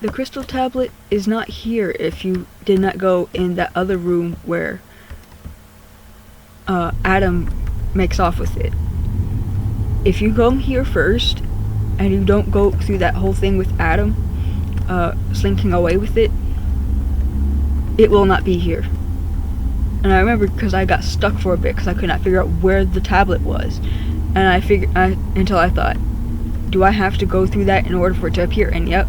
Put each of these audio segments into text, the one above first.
The crystal tablet is not here if you did not go in that other room where Adam makes off with it. If you come here first and you don't go through that whole thing with Adam slinking away with it, it will not be here. And I remember because I got stuck for a bit because I could not figure out where the tablet was, and until I thought, do I have to go through that in order for it to appear? And yep.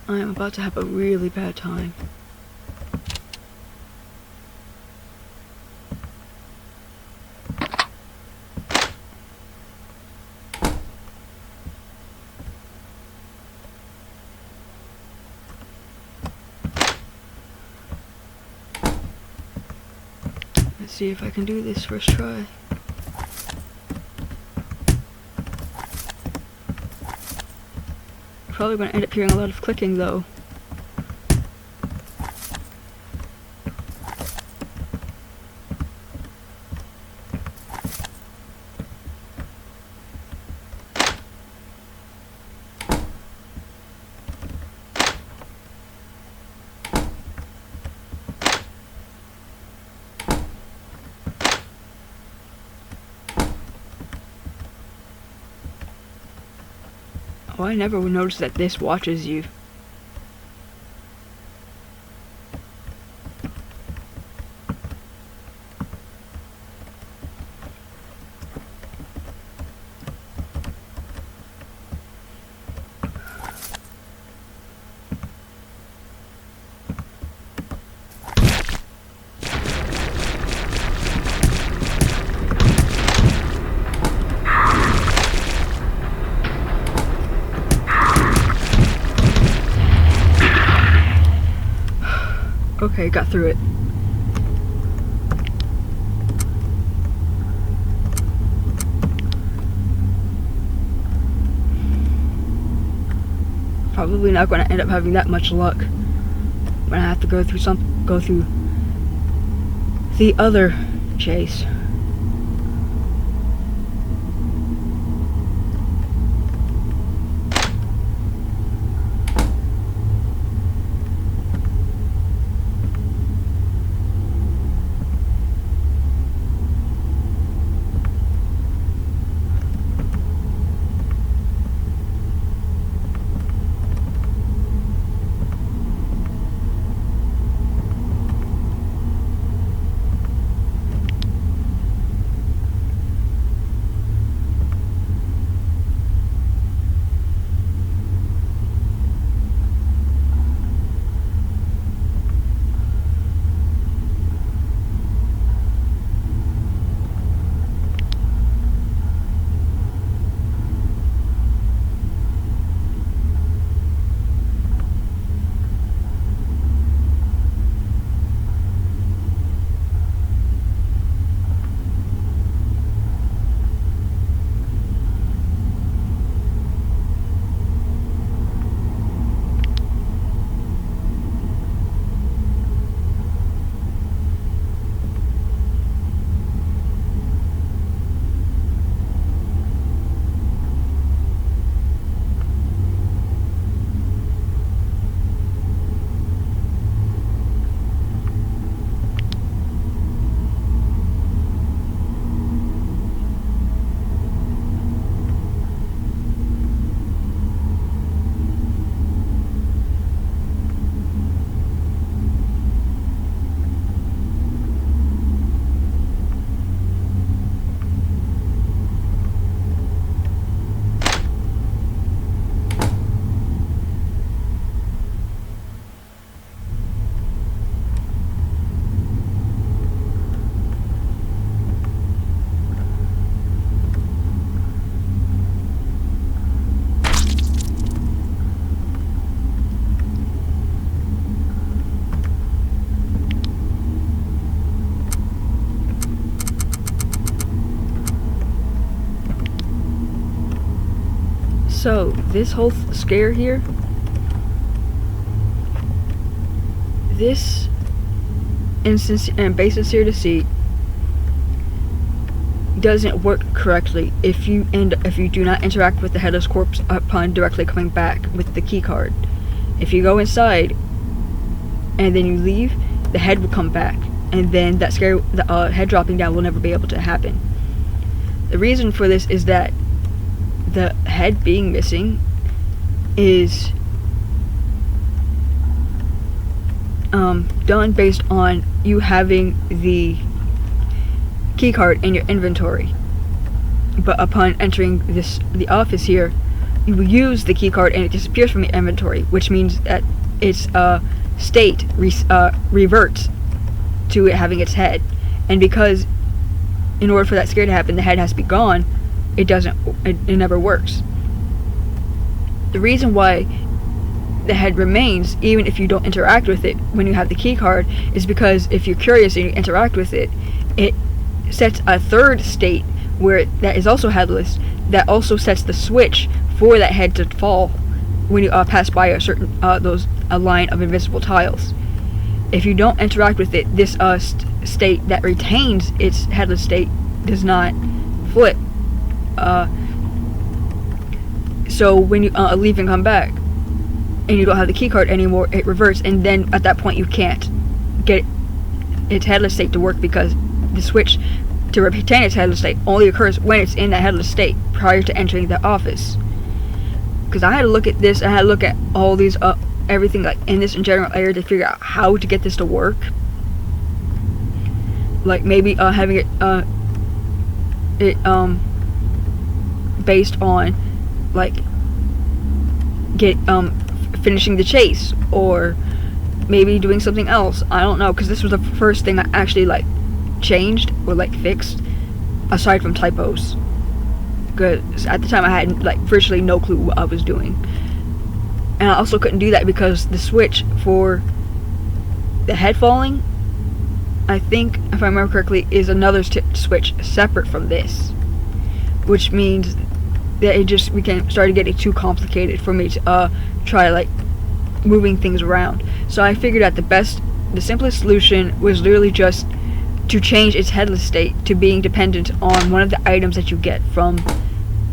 I am about to have a really bad time. Let's see if I can do this first try. Probably going to end up hearing a lot of clicking though. Oh, I never would notice that this watches you. Okay, got through it. Probably not going to end up having that much luck when I have to go through the other chase. So this whole scare here, this instance and base sincere deceit doesn't work correctly if you do not interact with the headless corpse upon directly coming back with the key card. If you go inside and then you leave, the head will come back, and then that scare, the head dropping down, will never be able to happen. The reason for this is that the head being missing is done based on you having the key card in your inventory, but upon entering the office here, you will use the key card and it disappears from your inventory, which means that its state reverts to it having its head. And because in order for that scare to happen, the head has to be gone, it never works. The reason why the head remains even if you don't interact with it when you have the key card is because if you're curious and you interact with it, it sets a third state where that is also headless, that also sets the switch for that head to fall when you pass by a certain a line of invisible tiles. If you don't interact with it, this state that retains its headless state does not flip. So when you leave and come back and you don't have the key card anymore, it reverts, and then at that point you can't get its headless state to work, because the switch to retain its headless state only occurs when it's in that headless state prior to entering the office. Because I had to look at this, I had to look at all these everything like in this general area to figure out how to get this to work. Like maybe having it based on like finishing the chase, or maybe doing something else. I don't know, because this was the first thing I actually like changed or like fixed, aside from typos, because at the time I had like virtually no clue what I was doing. And I also couldn't do that because the switch for the head falling, I think if I remember correctly, is another switch separate from this, which means that it just started getting too complicated for me to try like moving things around. So I figured out the simplest solution was literally just to change its headless state to being dependent on one of the items that you get from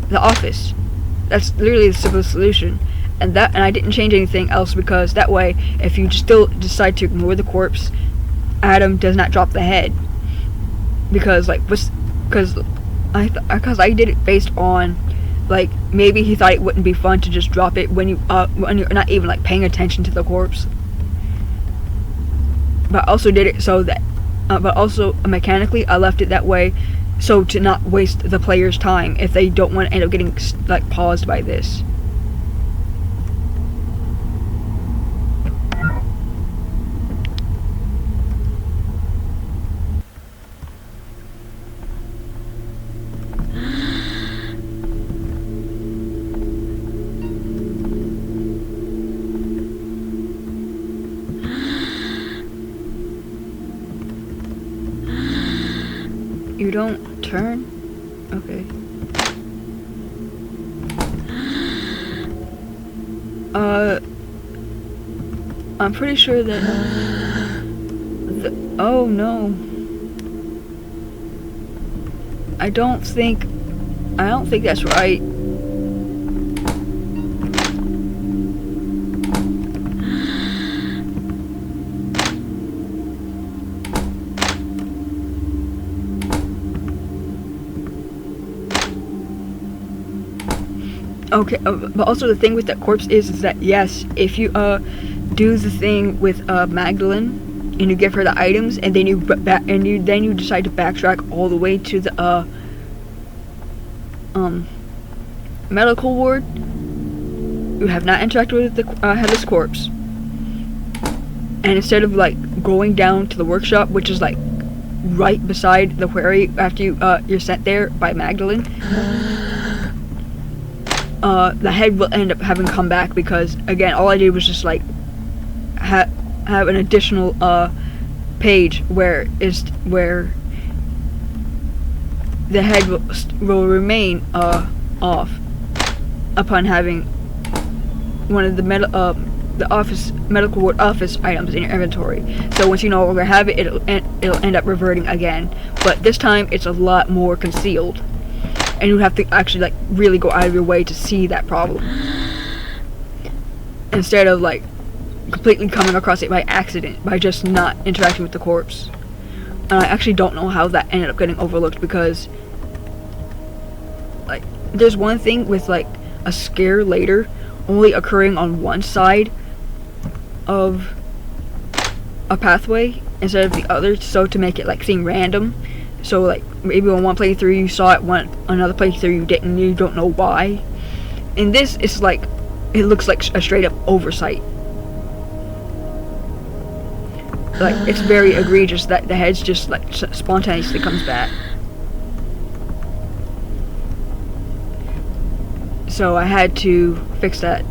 the office. That's literally the simplest solution. And I didn't change anything else, because that way, if you still decide to ignore the corpse, Adam does not drop the head. Because I did it based on like maybe he thought it wouldn't be fun to just drop it when you're not even like paying attention to the corpse. But I also did it so that but also mechanically I left it that way so to not waste the player's time if they don't want to end up getting like paused by this. You don't turn? Okay. I'm pretty sure that oh no. I don't think that's right. Okay, but also the thing with that corpse is that yes, if you do the thing with Magdalene and you give her the items, and then you decide to backtrack all the way to the medical ward, you have not interacted with the headless corpse, and instead of like going down to the workshop, which is like right beside the quarry after you're sent there by Magdalene, the head will end up having come back, because again all I did was just like have an additional page where the head will remain off. upon having one of the medical ward office items in your inventory. So once you no longer have it, it'll end up reverting again. But this time it's a lot more concealed, and you have to actually like really go out of your way to see that problem, instead of like completely coming across it by accident by just not interacting with the corpse. And I actually don't know how that ended up getting overlooked, because like there's one thing with like a scare later only occurring on one side of a pathway instead of the other, so to make it like seem random. So like maybe on one playthrough you saw it, another playthrough you didn't, you don't know why. In this, it's like it looks like a straight up oversight. Like it's very egregious that the head's just like spontaneously comes back. So I had to fix that.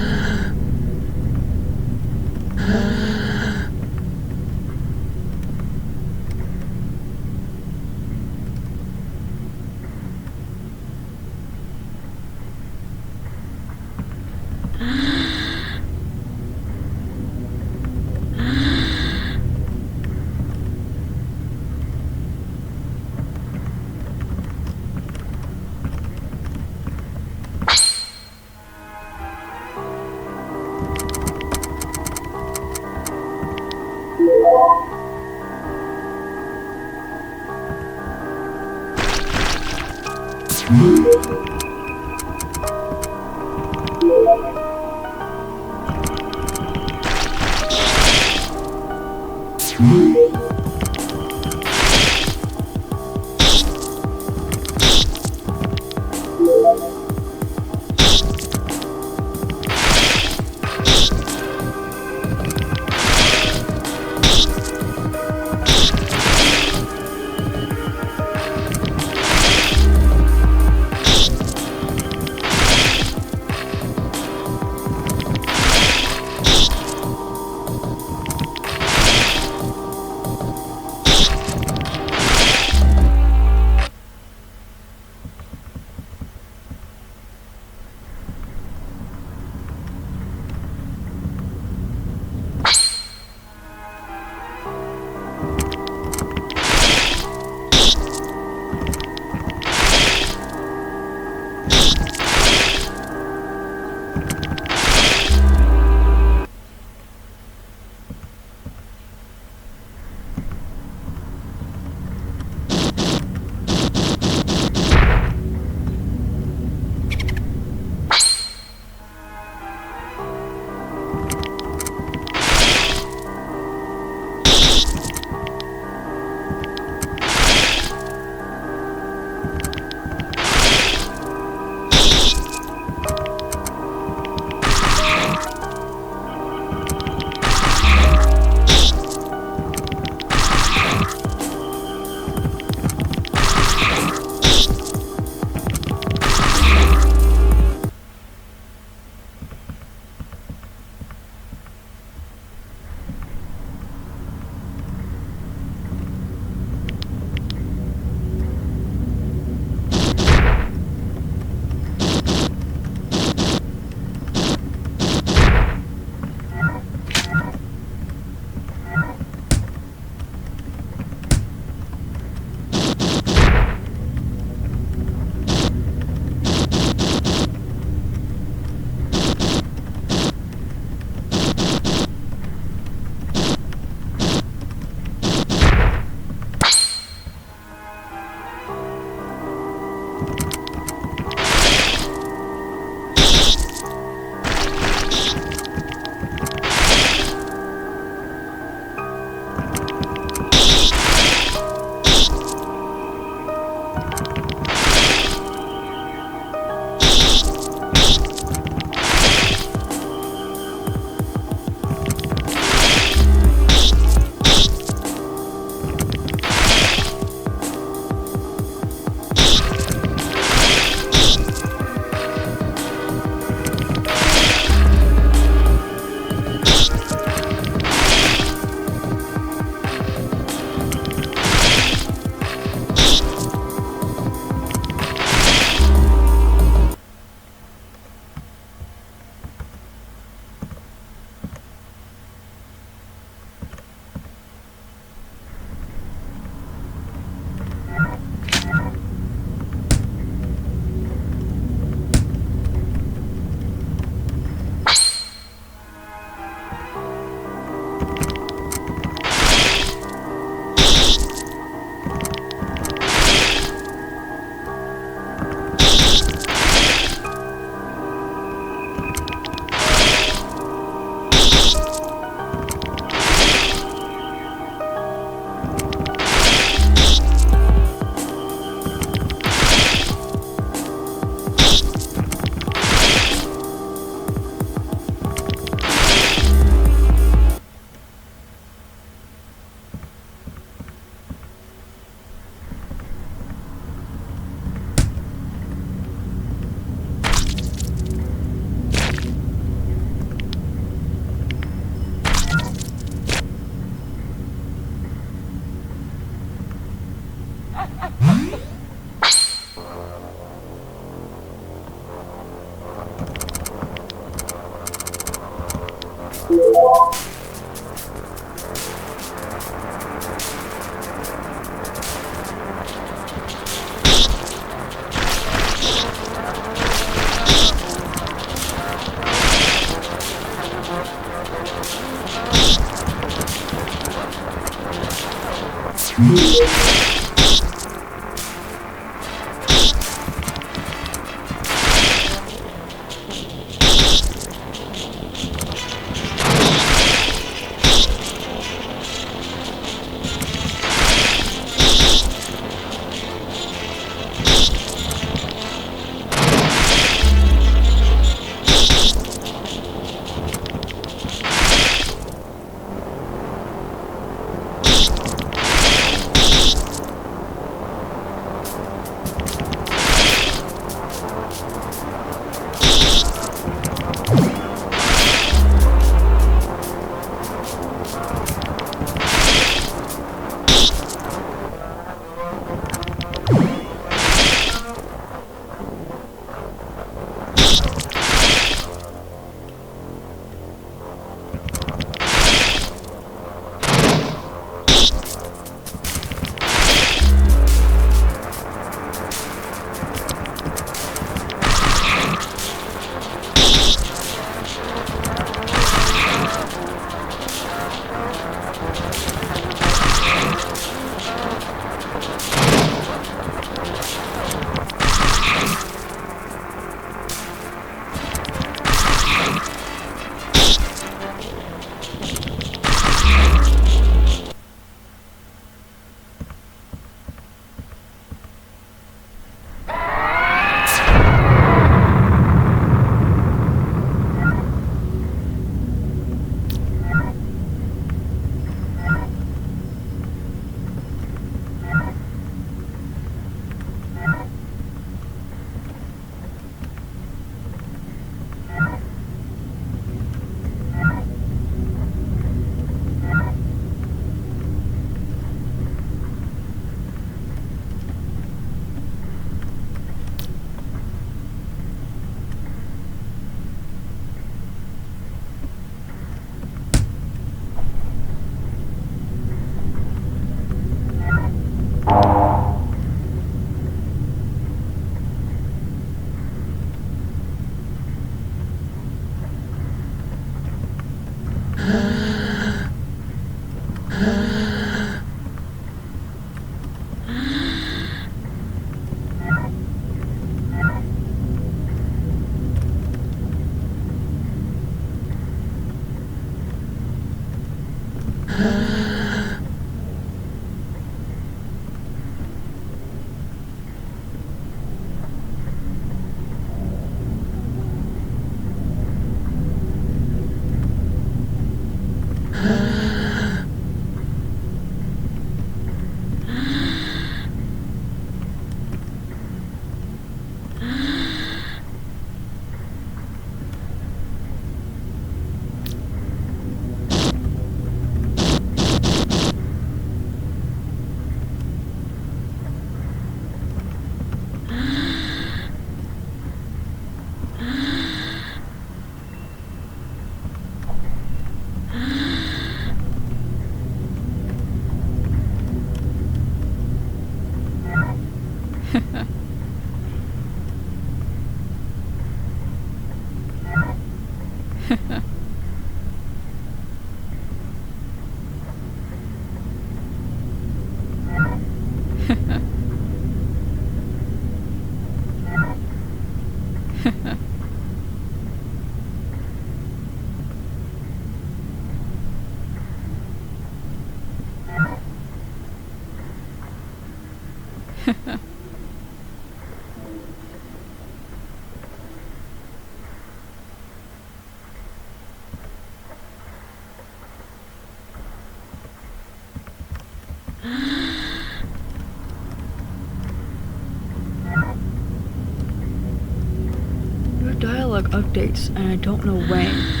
Your dialogue updates, and I don't know when.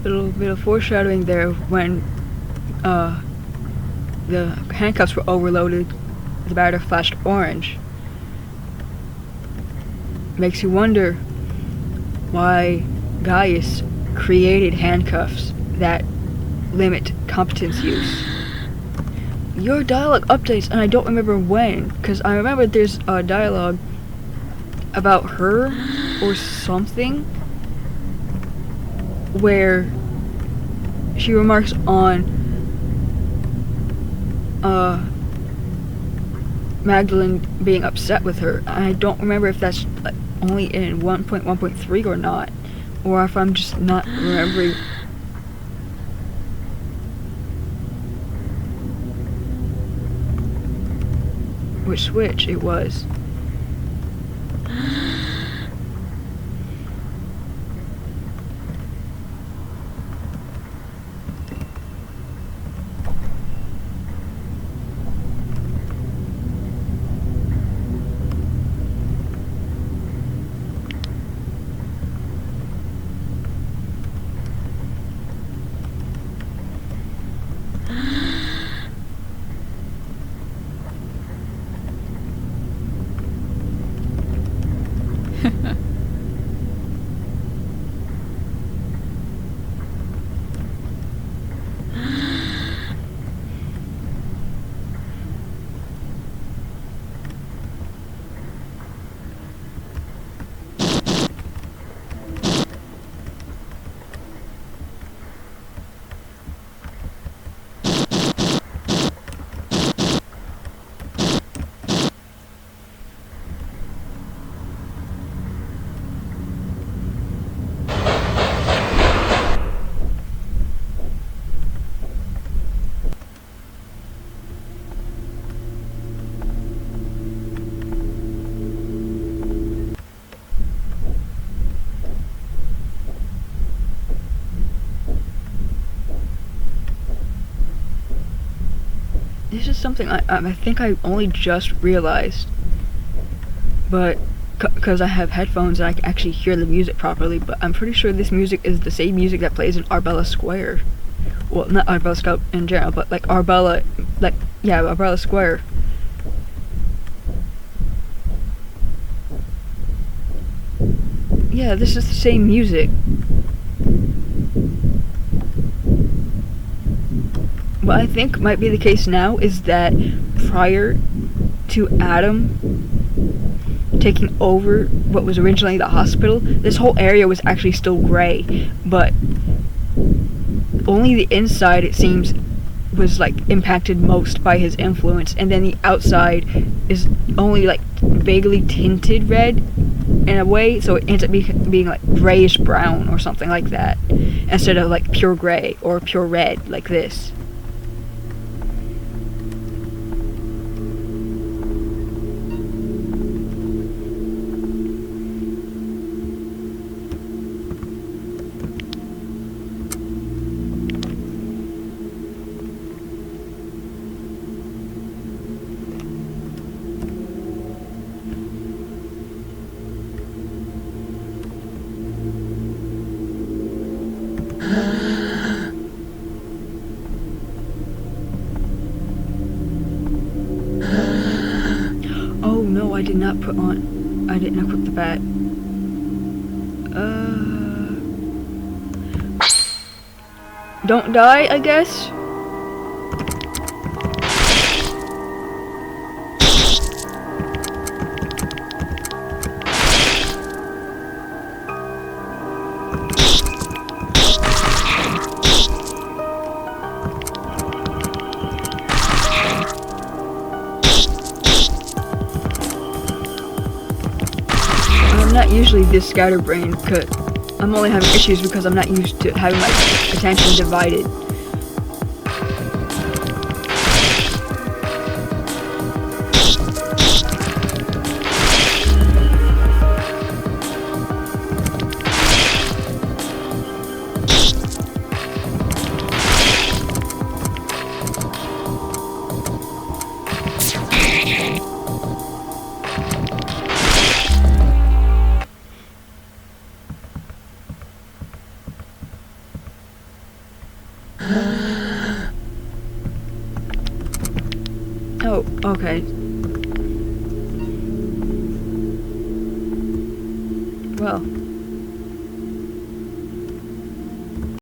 little bit of foreshadowing there when the handcuffs were overloaded. The battery flashed orange. Makes you wonder why Gaius created handcuffs that limit competence use. Your dialogue updates, and I don't remember when, because I remember there's a dialogue about her or something where she remarks on Magdalene being upset with her. I don't remember if that's only in 1.1.3 or not, or if I'm just not remembering. Which switch it was. This is something I think I only just realized, but because I have headphones and I can actually hear the music properly, but I'm pretty sure this music is the same music that plays in Arbella Square. Well, not Arbella Scout in general, but like Arbella, Arbella Square. Yeah, this is the same music. What I think might be the case now is that prior to Adam taking over what was originally the hospital, this whole area was actually still gray, but only the inside, it seems, was like impacted most by his influence, and then the outside is only like vaguely tinted red in a way, so it ends up being like grayish brown or something like that, instead of like pure gray or pure red like this. Oh no, I did not equip the bat. Don't die, I guess? I'm not usually this scatterbrained, cause I'm only having issues because I'm not used to having my attention divided. Oh, okay. Well.